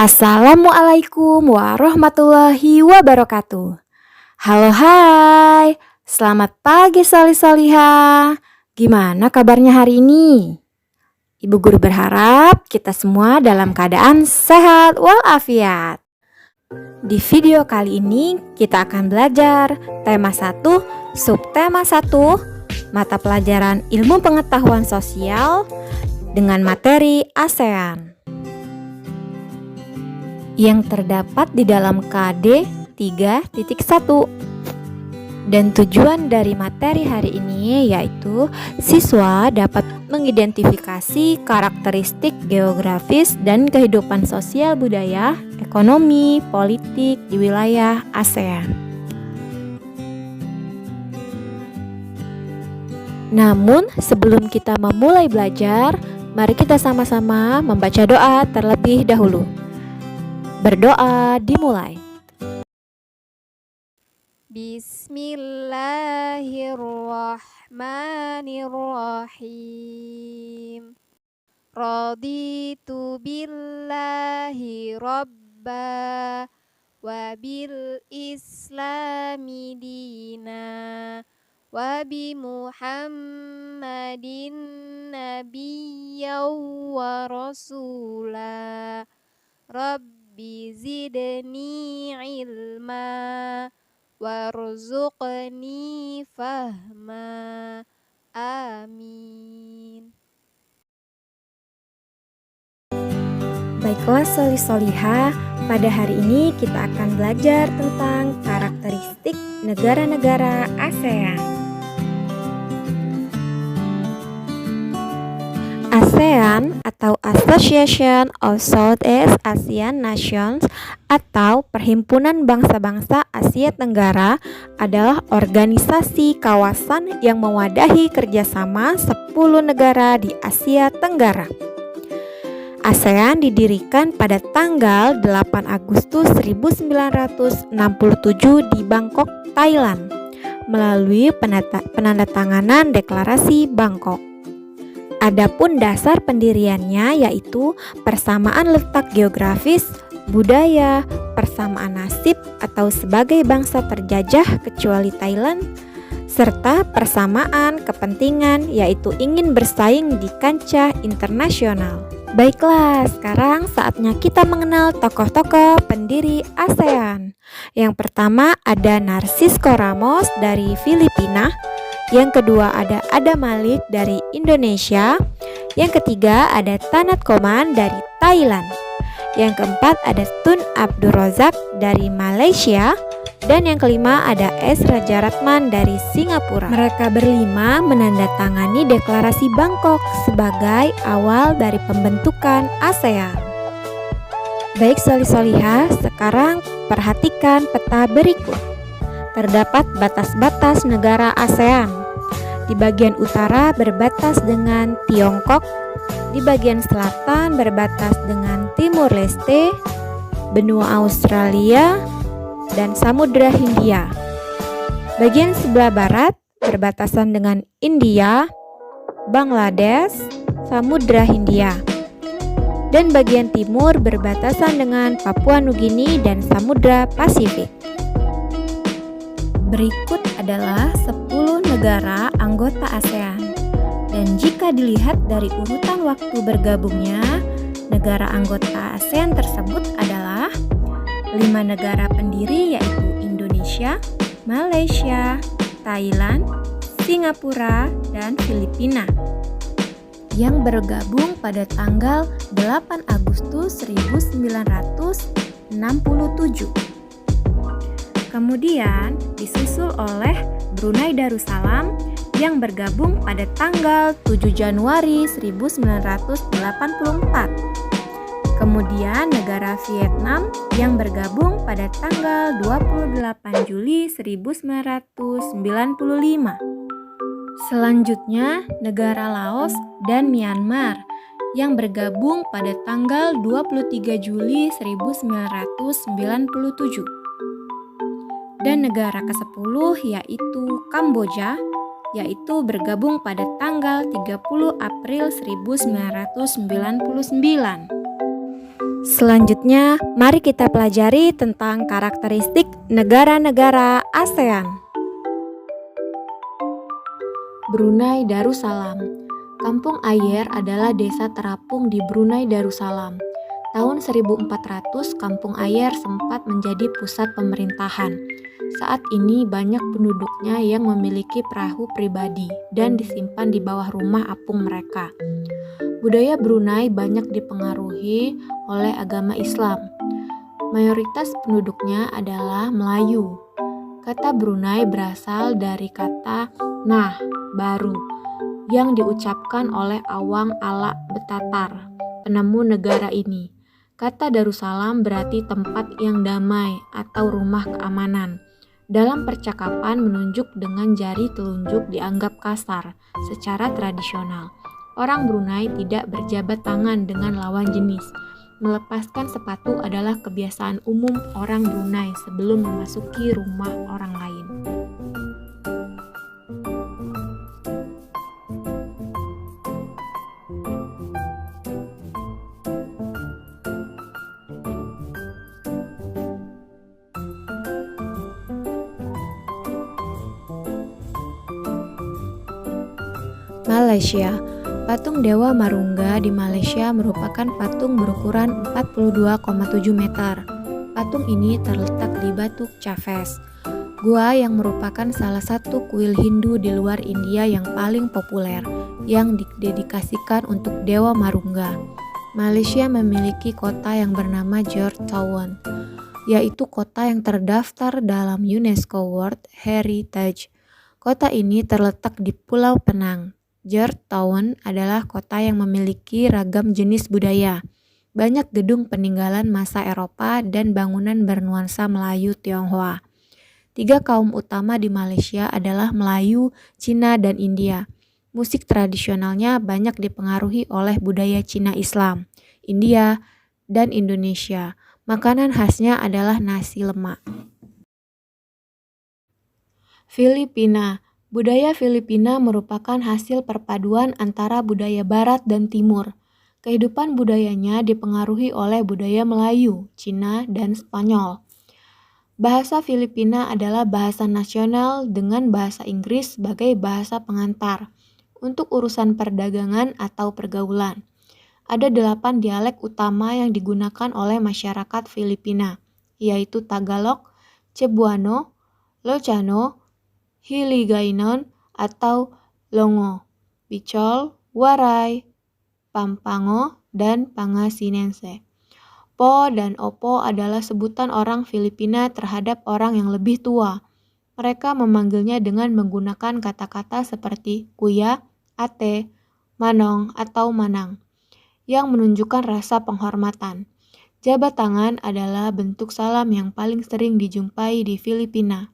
Assalamualaikum warahmatullahi wabarakatuh. Halo hai, selamat pagi Solih-Solihah. Gimana kabarnya hari ini? Ibu guru berharap kita semua dalam keadaan sehat walafiat. Di video kali ini kita akan belajar tema 1, subtema 1, mata pelajaran ilmu pengetahuan sosial dengan materi ASEAN yang terdapat di dalam KD 3.1. Dan tujuan dari materi hari ini yaitu siswa dapat mengidentifikasi karakteristik geografis dan kehidupan sosial budaya, ekonomi, politik di wilayah ASEAN. Namun sebelum kita memulai belajar, mari kita sama-sama membaca doa terlebih dahulu. Berdoa dimulai. Bismillahirrahmanirrahim. Raditu billahi rabba wa bil islami dina wa bi Muhammadin nabiyyan wa rasula. Rabbi zidni ilma warzuqni fahma. Amin. Baiklah Solih-Solihah, pada hari ini kita akan belajar tentang karakteristik negara-negara ASEAN. ASEAN atau Association of Southeast Asian Nations atau Perhimpunan Bangsa-Bangsa Asia Tenggara adalah organisasi kawasan yang mewadahi kerjasama 10 negara di Asia Tenggara. ASEAN didirikan pada tanggal 8 Agustus 1967 di Bangkok, Thailand melalui penandatanganan Deklarasi Bangkok. Adapun dasar pendiriannya yaitu persamaan letak geografis, budaya, persamaan nasib atau sebagai bangsa terjajah kecuali Thailand, serta persamaan kepentingan yaitu ingin bersaing di kancah internasional. Baiklah, sekarang saatnya kita mengenal tokoh-tokoh pendiri ASEAN. Yang pertama ada Narcisco Ramos dari Filipina. Yang kedua ada Adam Malik dari Indonesia. Yang ketiga ada Tanat Koman dari Thailand. Yang keempat ada Tun Abdul Razak dari Malaysia. Dan yang kelima ada S. Rajaratnam dari Singapura. Mereka berlima menandatangani Deklarasi Bangkok sebagai awal dari pembentukan ASEAN. Baik Solih-Solihah, sekarang perhatikan peta berikut. Terdapat batas-batas negara ASEAN. Di bagian utara berbatas dengan Tiongkok, di bagian selatan berbatas dengan Timur Leste, benua Australia, dan Samudra Hindia. Bagian sebelah barat berbatasan dengan India, Bangladesh, Samudra Hindia. Dan bagian timur berbatasan dengan Papua Nugini dan Samudra Pasifik. Berikut adalah 10 negara anggota ASEAN. Dan jika dilihat dari urutan waktu bergabungnya, negara anggota ASEAN tersebut adalah 5 negara pendiri yaitu Indonesia, Malaysia, Thailand, Singapura, dan Filipina yang bergabung pada tanggal 8 Agustus 1967. Kemudian disusul oleh Brunei Darussalam yang bergabung pada tanggal 7 Januari 1984. Kemudian negara Vietnam yang bergabung pada tanggal 28 Juli 1995. Selanjutnya negara Laos dan Myanmar yang bergabung pada tanggal 23 Juli 1997. Dan negara ke-10 yaitu Kamboja, yaitu bergabung pada tanggal 30 April 1999. Selanjutnya, mari kita pelajari tentang karakteristik negara-negara ASEAN. Brunei Darussalam. Kampung Ayer adalah desa terapung di Brunei Darussalam. Tahun 1400, Kampung Ayer sempat menjadi pusat pemerintahan. Saat ini banyak penduduknya yang memiliki perahu pribadi dan disimpan di bawah rumah apung mereka. Budaya Brunei banyak dipengaruhi oleh agama Islam. Mayoritas penduduknya adalah Melayu. Kata Brunei berasal dari kata nah, baru, yang diucapkan oleh Awang Ala Betatar, penemu negara ini. Kata Darussalam berarti tempat yang damai atau rumah keamanan. Dalam percakapan menunjuk dengan jari telunjuk dianggap kasar secara tradisional. Orang Brunei tidak berjabat tangan dengan lawan jenis. Melepaskan sepatu adalah kebiasaan umum orang Brunei sebelum memasuki rumah orang lain. Malaysia. Patung Dewa Marungga di Malaysia merupakan patung berukuran 42,7 meter. Patung ini terletak di Batu Chavez, gua yang merupakan salah satu kuil Hindu di luar India yang paling populer, yang didedikasikan untuk Dewa Marungga. Malaysia memiliki kota yang bernama Georgetown, yaitu kota yang terdaftar dalam UNESCO World Heritage. Kota ini terletak di Pulau Penang. Georgetown adalah kota yang memiliki ragam jenis budaya. Banyak gedung peninggalan masa Eropa dan bangunan bernuansa Melayu Tionghoa. 3 kaum utama di Malaysia adalah Melayu, Cina, dan India. Musik tradisionalnya banyak dipengaruhi oleh budaya Cina Islam, India, dan Indonesia. Makanan khasnya adalah nasi lemak. Filipina. Budaya Filipina merupakan hasil perpaduan antara budaya Barat dan Timur. Kehidupan budayanya dipengaruhi oleh budaya Melayu, Cina, dan Spanyol. Bahasa Filipina adalah bahasa nasional dengan bahasa Inggris sebagai bahasa pengantar untuk urusan perdagangan atau pergaulan. Ada 8 dialek utama yang digunakan oleh masyarakat Filipina, yaitu Tagalog, Cebuano, Ilocano, Hiligaynon atau Longo, Bicol, Waray, Pampango, dan Pangasinense. Po dan opo adalah sebutan orang Filipina terhadap orang yang lebih tua. Mereka memanggilnya dengan menggunakan kata-kata seperti kuya, ate, manong, atau manang, yang menunjukkan rasa penghormatan. Jabat tangan adalah bentuk salam yang paling sering dijumpai di Filipina.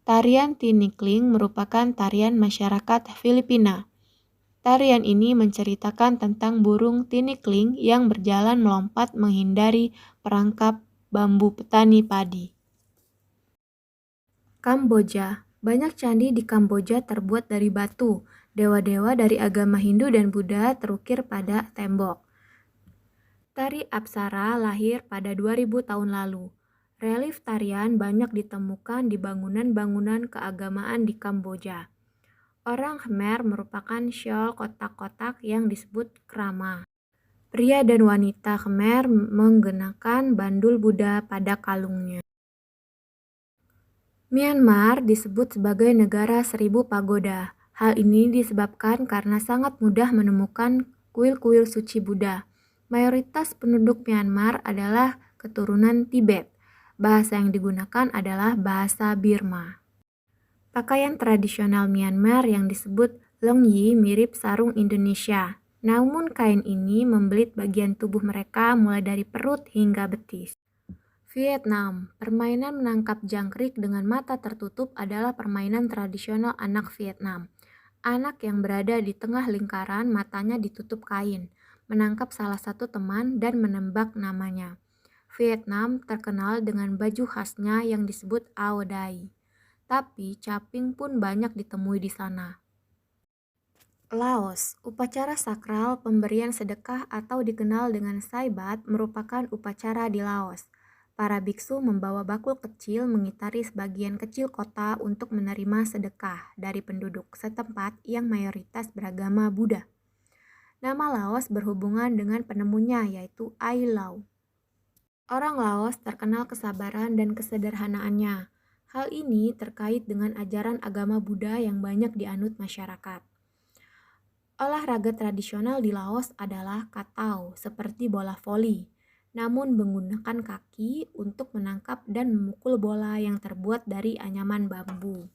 Tarian tinikling merupakan tarian masyarakat Filipina. Tarian ini menceritakan tentang burung tinikling yang berjalan melompat menghindari perangkap bambu petani padi. Kamboja. Banyak candi di Kamboja terbuat dari batu. Dewa-dewa dari agama Hindu dan Buddha terukir pada tembok. Tari Apsara lahir pada 2000 tahun lalu. Relief tarian banyak ditemukan di bangunan-bangunan keagamaan di Kamboja. Orang Khmer merupakan syol kotak-kotak yang disebut krama. Pria dan wanita Khmer menggunakan bandul Buddha pada kalungnya. Myanmar disebut sebagai negara 1000 pagoda. Hal ini disebabkan karena sangat mudah menemukan kuil-kuil suci Buddha. Mayoritas penduduk Myanmar adalah keturunan Tibet. Bahasa yang digunakan adalah bahasa Birma. Pakaian tradisional Myanmar yang disebut longyi mirip sarung Indonesia. Namun kain ini membelit bagian tubuh mereka mulai dari perut hingga betis. Vietnam. Permainan menangkap jangkrik dengan mata tertutup adalah permainan tradisional anak Vietnam. Anak yang berada di tengah lingkaran matanya ditutup kain, menangkap salah satu teman dan menembak namanya. Vietnam terkenal dengan baju khasnya yang disebut Ao Dai. Tapi caping pun banyak ditemui di sana. Laos, upacara sakral pemberian sedekah atau dikenal dengan Saibat merupakan upacara di Laos. Para biksu membawa bakul kecil mengitari sebagian kecil kota untuk menerima sedekah dari penduduk setempat yang mayoritas beragama Buddha. Nama Laos berhubungan dengan penemunya yaitu Ai Lau. Orang Laos terkenal kesabaran dan kesederhanaannya. Hal ini terkait dengan ajaran agama Buddha yang banyak dianut masyarakat. Olahraga tradisional di Laos adalah katau, seperti bola voli, namun menggunakan kaki untuk menangkap dan memukul bola yang terbuat dari anyaman bambu.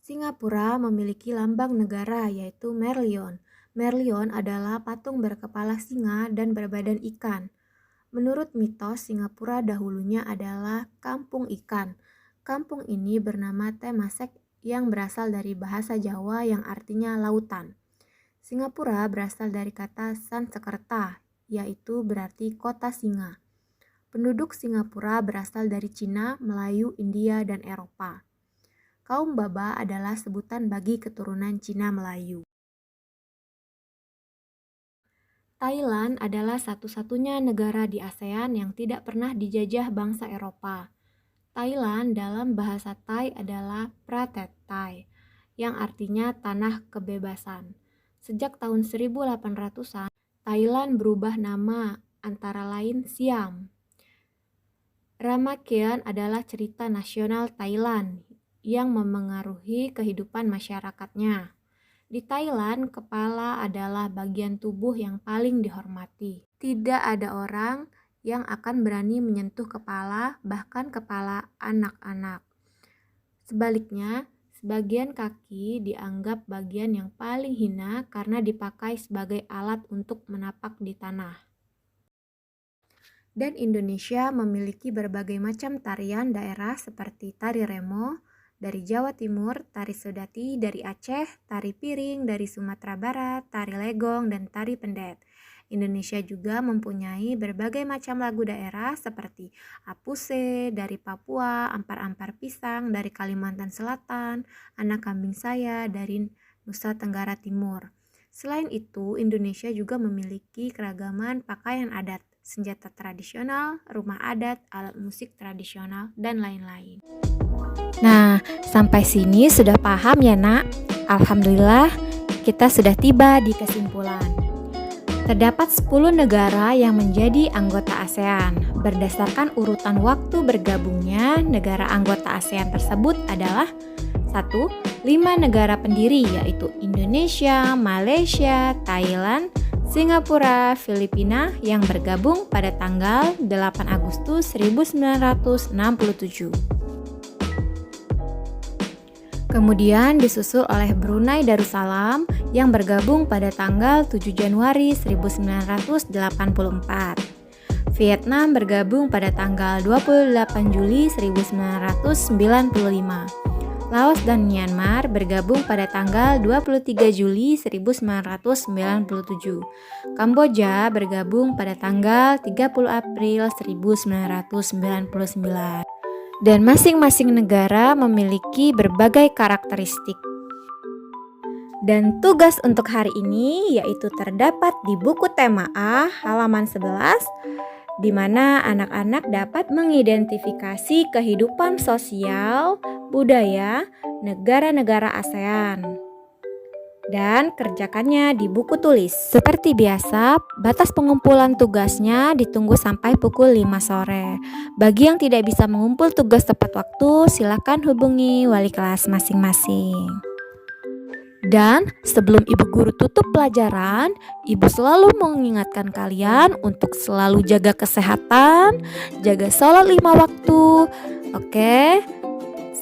Singapura memiliki lambang negara yaitu Merlion. Merlion adalah patung berkepala singa dan berbadan ikan. Menurut mitos, Singapura dahulunya adalah kampung ikan. Kampung ini bernama Temasek yang berasal dari bahasa Jawa yang artinya lautan. Singapura berasal dari kata Sanskerta, yaitu berarti kota singa. Penduduk Singapura berasal dari Cina, Melayu, India, dan Eropa. Kaum Baba adalah sebutan bagi keturunan Cina Melayu. Thailand adalah satu-satunya negara di ASEAN yang tidak pernah dijajah bangsa Eropa. Thailand dalam bahasa Thai adalah Pratet Thai, yang artinya tanah kebebasan. Sejak tahun 1800-an, Thailand berubah nama antara lain Siam. Ramakien adalah cerita nasional Thailand yang memengaruhi kehidupan masyarakatnya. Di Thailand, kepala adalah bagian tubuh yang paling dihormati. Tidak ada orang yang akan berani menyentuh kepala, bahkan kepala anak-anak. Sebaliknya, sebagian kaki dianggap bagian yang paling hina karena dipakai sebagai alat untuk menapak di tanah. Dan Indonesia memiliki berbagai macam tarian daerah seperti tari remo dari Jawa Timur, tari sodati dari Aceh, tari piring dari Sumatera Barat, tari legong, dan tari pendet. Indonesia juga mempunyai berbagai macam lagu daerah seperti Apuse dari Papua, Ampar-ampar pisang dari Kalimantan Selatan, Anak kambing saya dari Nusa Tenggara Timur. Selain itu, Indonesia juga memiliki keragaman pakaian adat, senjata tradisional, rumah adat, alat musik tradisional, dan lain-lain. Nah, sampai sini sudah paham ya nak? Alhamdulillah, kita sudah tiba di kesimpulan. Terdapat 10 negara yang menjadi anggota ASEAN. Berdasarkan urutan waktu bergabungnya, negara anggota ASEAN tersebut adalah 1. 5 negara pendiri yaitu Indonesia, Malaysia, Thailand, Singapura, Filipina yang bergabung pada tanggal 8 Agustus 1967. Kemudian disusul oleh Brunei Darussalam yang bergabung pada tanggal 7 Januari 1984. Vietnam bergabung pada tanggal 28 Juli 1995. Laos dan Myanmar bergabung pada tanggal 23 Juli 1997. Kamboja bergabung pada tanggal 30 April 1999. Dan masing-masing negara memiliki berbagai karakteristik. Dan tugas untuk hari ini yaitu terdapat di buku tema A halaman 11, di mana anak-anak dapat mengidentifikasi kehidupan sosial, budaya, negara-negara ASEAN. Dan kerjakannya di buku tulis. Seperti biasa, batas pengumpulan tugasnya ditunggu sampai pukul 5 sore. Bagi yang tidak bisa mengumpul tugas tepat waktu, silakan hubungi wali kelas masing-masing. Dan sebelum ibu guru tutup pelajaran, ibu selalu mengingatkan kalian untuk selalu jaga kesehatan, jaga sholat 5 waktu. Oke?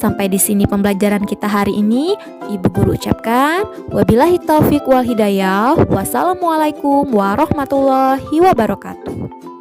Sampai di sini pembelajaran kita hari ini. Ibu guru ucapkan wabillahi taufik wal hidayah. Wassalamualaikum warahmatullahi wabarakatuh.